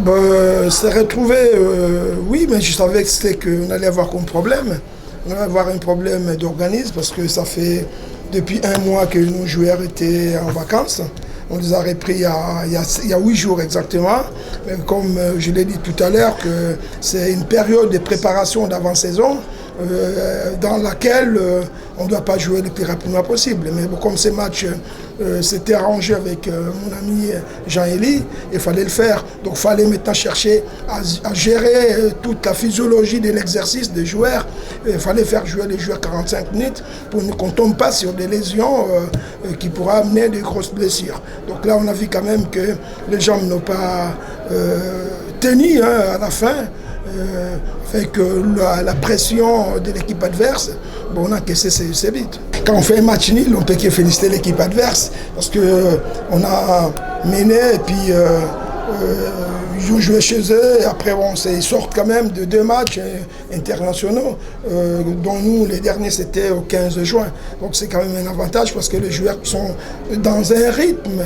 Se retrouver, oui, mais je savais que c'était qu'on allait avoir comme problème. On allait avoir un problème d'organisme parce que ça fait depuis un mois que nos joueurs étaient en vacances. On les a repris il y a 8 jours exactement. Mais comme je l'ai dit tout à l'heure, que c'est une période de préparation d'avant-saison dans laquelle on ne doit pas jouer le plus rapidement possible. Mais bon, comme ces matchs s'étaient arrangés avec mon ami Jean-Élie, il fallait le faire. Donc il fallait maintenant chercher à gérer toute la physiologie de l'exercice des joueurs. Il fallait faire jouer les joueurs 45 minutes pour qu'on ne tombe pas sur des lésions qui pourraient amener de grosses blessures. Donc là, on a vu quand même que les jambes n'ont pas tenu à la fin. Avec la pression de l'équipe adverse, bon, on a encaissé ces buts. Quand on fait un match nul, on peut que féliciter l'équipe adverse parce qu'on a mené et puis ils ont joué chez eux. Et après, bon, ils sortent quand même de 2 matchs internationaux, dont nous, les derniers, c'était au 15 juin. Donc c'est quand même un avantage parce que les joueurs sont dans un rythme,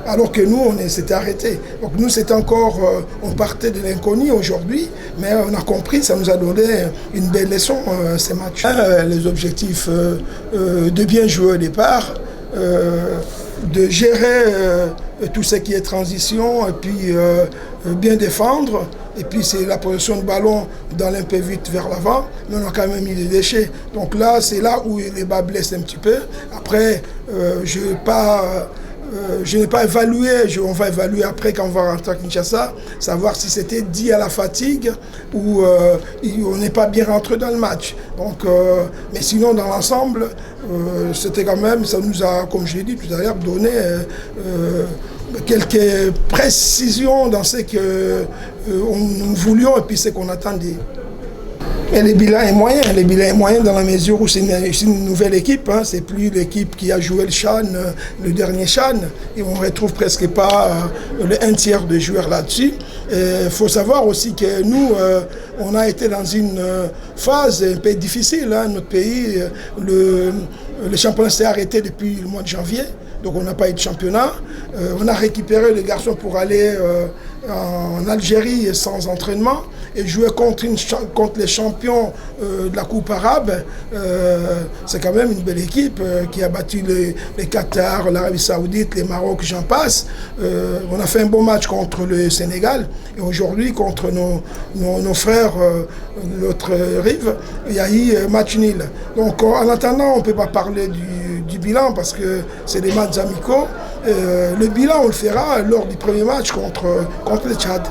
alors que nous, on s'était arrêtés. Donc nous, c'était encore, on partait de l'inconnu aujourd'hui, mais on a compris, ça nous a donné une belle leçon, ces matchs. Les objectifs de bien jouer au départ, de gérer tout ce qui est transition et puis bien défendre. Et puis c'est la position de ballon d'aller un peu vite vers l'avant, mais on a quand même mis des déchets. Donc là, c'est là où les bas blessent un petit peu. Après, je n'ai pas évalué, on va évaluer après quand on va rentrer à Kinshasa, savoir si c'était dû à la fatigue ou on n'est pas bien rentré dans le match. Donc, mais sinon, dans l'ensemble, c'était quand même, ça nous a, comme je l'ai dit tout à l'heure, donné quelques précisions dans ce que nous voulions et puis ce qu'on attendait. Et le bilan est moyen dans la mesure où c'est une nouvelle équipe, hein. C'est plus l'équipe qui a joué le CHAN, le dernier CHAN, et on ne retrouve presque pas un tiers de joueurs là-dessus. Il faut savoir aussi que nous, on a été dans une phase un peu difficile, hein. Notre pays, le championnat s'est arrêté depuis le mois de janvier, donc on n'a pas eu de championnat. On a récupéré les garçons pour aller en Algérie sans entraînement et jouer contre les champions de la Coupe arabe. C'est quand même une belle équipe qui a battu les Qatar, l'Arabie Saoudite, les Maroc, j'en passe. On a fait un bon match contre le Sénégal et aujourd'hui contre nos frères de l'autre rive, il y a eu match nul. Donc en attendant, on ne peut pas parler du bilan parce que c'est des matchs amicaux. Le bilan, on le fera lors du premier match contre le Tchad.